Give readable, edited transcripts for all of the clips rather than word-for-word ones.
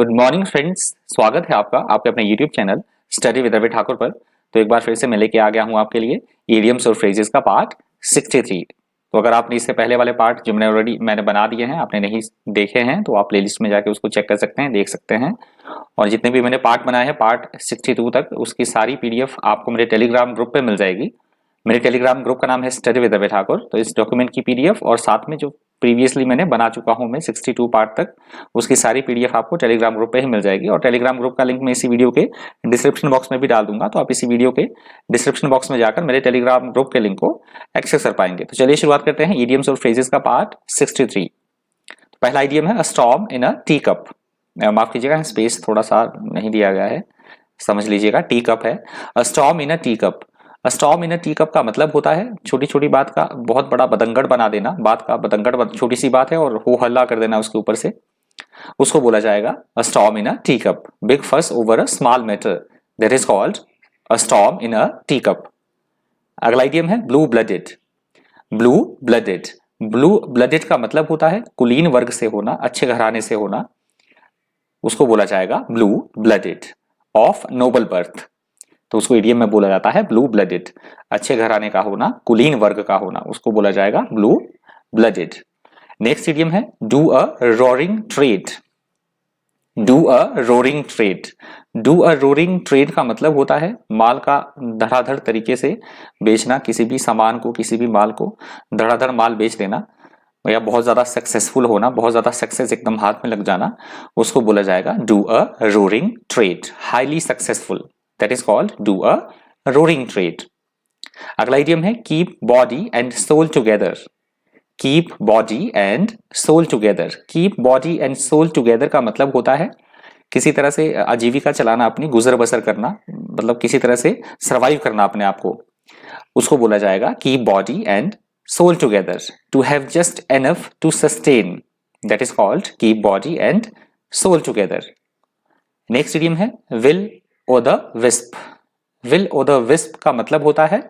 Good morning friends, स्वागत है आपका आपके अपने YouTube channel study with Ravi Thakur पर। तो एक बार फिर से मैं लेके आ गया हूँ आपके लिए इडियम्स और फ्रेजेस का पार्ट 63। तो अगर आपने इससे पहले वाले पार्ट जो मैंने बना दिए हैं, आपने नहीं देखे हैं तो आप प्लेलिस्ट में जाके उसको चेक कर सकते हैं, देख सकते हैं। और जितने भी मैंने पार्ट बनाए हैं पार्ट 62 तक, उसकी सारी पीडीएफ आपको मेरे टेलीग्राम ग्रुप पे मिल जाएगी। मेरे टेलीग्राम ग्रुप का नाम है स्टडी विद रवि ठाकुर। तो इस डॉक्यूमेंट की पीडीएफ और साथ में जो प्रीवियसली मैंने बना चुका हूं मैं 62 पार्ट तक, उसकी सारी पीडीएफ आपको टेलीग्राम ग्रुप पे ही मिल जाएगी। और टेलीग्राम ग्रुप का लिंक मैं इसी वीडियो के डिस्क्रिप्शन बॉक्स में भी डाल दूंगा, तो आप इसी वीडियो के डिस्क्रिप्शन बॉक्स में जाकर मेरे टेलीग्राम ग्रुप के लिंक को एक्सेस कर पाएंगे। तो चलिए शुरुआत करते हैं इडियम्स और फ्रेजेस का पार्ट 63। तो पहला इडियम है अ storm in a tea cup. माफ कीजिएगा, स्पेस थोड़ा सा नहीं दिया गया है, समझ लीजिएगा। टी कप है, अ storm in a tea cup. A storm in a tea cup का मतलब होता है छोटी छोटी बात का बहुत बड़ा बतंगड़ बना देना, बात का बतंगड़, छोटी सी बात है और हो हल्ला कर देना उसके ऊपर से, उसको बोला जाएगा a storm in a tea cup. Big fuss over a small matter, that is called a storm in a tea cup. अगला इडियम है blue blooded. Blue blooded, blue blooded का मतलब होता है कुलीन वर्ग से होना, अच्छे घराने से होना, उसको बोला जाएगा blue blooded. Of noble birth, तो उसको इडियम में बोला जाता है ब्लू ब्लडेड। अच्छे घराने का होना, कुलीन वर्ग का होना, उसको बोला जाएगा ब्लू ब्लडेड। नेक्स्ट इडियम है do a roaring trade. Do a roaring trade. Do a roaring trade का मतलब होता है माल का धड़ाधड़ तरीके से बेचना, किसी भी सामान को, किसी भी माल को धड़ाधड़ माल बेच देना, या बहुत ज्यादा सक्सेसफुल होना, बहुत ज्यादा सक्सेस एकदम हाथ में लग जाना, उसको बोला जाएगा do a roaring trade. Highly successful, that is called do a roaring trade. अगला इडियम है keep body and soul together. Keep body and soul together. Keep body and soul together का मतलब होता है किसी तरह से आजीविका चलाना, अपनी गुजर बसर करना, मतलब किसी तरह से सरवाइव करना अपने आप को, उसको बोला जाएगा keep body and soul together, to have just enough to sustain, that is called keep body and soul together. Next idiom है will o' the wisp। will o' the wisp का मतलब होता है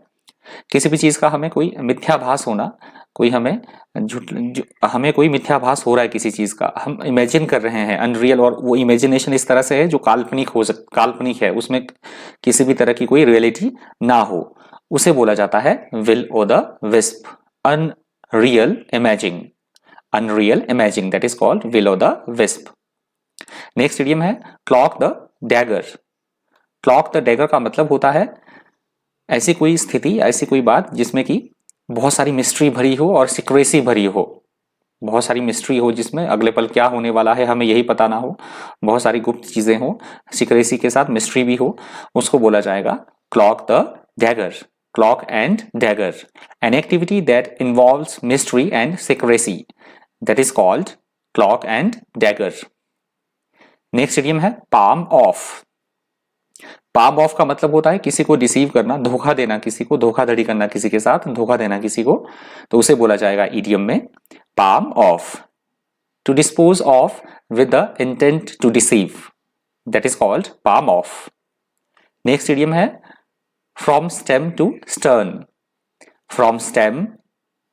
किसी भी चीज का हमें कोई मिथ्याभास होना, कोई हमें कोई मिथ्याभास हो रहा है किसी चीज का, हम इमेजिन कर रहे हैं अनरियल, और वो इमेजिनेशन इस तरह से है जो काल्पनिक है, उसमें किसी भी तरह की कोई रियलिटी ना हो, उसे बोला जाता है will o' the wisp। unreal imaging, unreal imaging, that is called will o' the wisp। Next idiom है clock the dagger। clock the dagger का मतलब होता है ऐसी कोई स्थिति, ऐसी कोई बात जिसमें कि बहुत सारी मिस्ट्री भरी हो और सिक्रेसी भरी हो, बहुत सारी मिस्ट्री हो जिसमें अगले पल क्या होने वाला है हमें यही पता ना हो, बहुत सारी गुप्त चीजें हो, सिक्रेसी के साथ मिस्ट्री भी हो, उसको बोला जाएगा clock the dagger. Clock and dagger, an activity that involves mystery and secrecy, that is called clock and dagger. Next idiom है पाम ऑफ। पाम ऑफ का मतलब होता है किसी को डिसीव करना, धोखा देना, किसी को धोखाधड़ी करना, किसी के साथ धोखा देना किसी को, तो उसे बोला जाएगा इडियम में palm off. To dispose of with the intent to deceive, that is called palm off. Next idiom है from stem to stern. From stem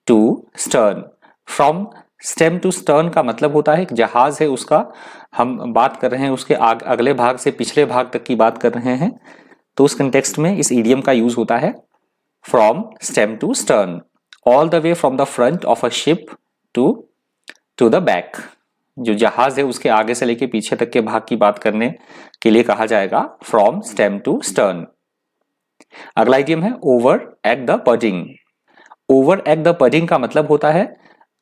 to stern. From stem to stern का मतलब होता है एक जहाज है, उसका हम बात कर रहे हैं, उसके अगले भाग से पिछले भाग तक की बात कर रहे हैं, तो उस कंटेक्स्ट में इस इडियम का यूज होता है from stem to stern. All the way from the front of a ship to the back. जो जहाज है उसके आगे से लेके पीछे तक के भाग की बात करने के लिए कहा जाएगा फ्रॉम स्टेम टू स्टर्न। अगला इडियम है over egg the pudding. Over egg the pudding का मतलब होता है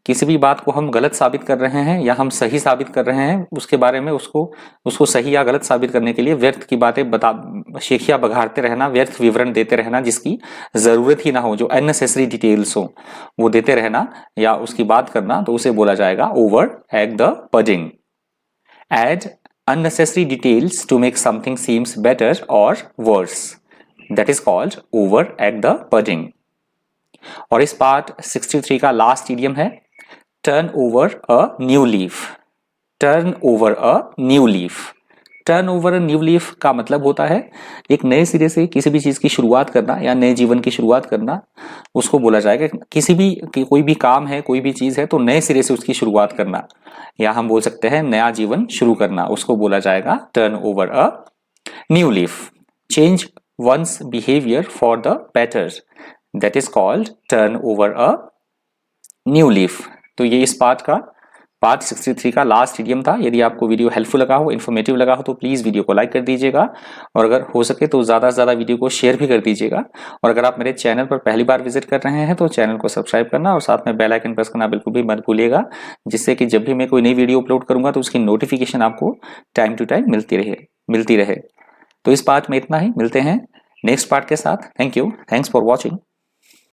किसी भी बात को हम गलत साबित कर रहे हैं या हम सही साबित कर रहे हैं, उसके बारे में उसको सही या गलत साबित करने के लिए व्यर्थ की बातें शेखिया बघाड़ते रहना, व्यर्थ विवरण देते रहना जिसकी जरूरत ही ना हो, जो अननेसेसरी डिटेल्स हो वो देते रहना या उसकी बात करना, तो उसे बोला जाएगा over egg the pudding. Add unnecessary details to make something seems better or worse, that is called over at the pudding। और इस पार्ट 63 का लास्ट इडियम है turn over a new leaf. Turn over a new leaf. Turn over a new leaf का मतलब होता है एक नए सिरे से किसी भी चीज की शुरुआत करना या नए जीवन की शुरुआत करना, उसको बोला जाएगा। किसी भी कोई भी काम है, कोई भी चीज है, तो नए सिरे से उसकी शुरुआत करना, या हम बोल सकते हैं नया जीवन शुरू करना, उसको बोला जाएगा turn over a new leaf. Change one's behaviour for the better, that is called turn over a new leaf. तो ये इस पार्ट 63 का लास्ट इडियम था। यदि आपको वीडियो हेल्पफुल लगा हो, इन्फॉर्मेटिव लगा हो, तो प्लीज वीडियो को लाइक कर दीजिएगा, और अगर हो सके तो ज्यादा से ज्यादा वीडियो को शेयर भी कर दीजिएगा। और अगर आप मेरे चैनल पर पहली बार विजिट कर रहे हैं तो चैनल को सब्सक्राइब करना और साथ में बेल आइकन प्रेस करना बिल्कुल भी मत भूलिएगा, जिससे कि जब भी मैं कोई नई वीडियो अपलोड करूंगा तो उसकी नोटिफिकेशन आपको टाइम टू टाइम मिलती रहे। तो इस पार्ट में इतना ही, मिलते हैं नेक्स्ट पार्ट के साथ। Thank you, thanks for watching.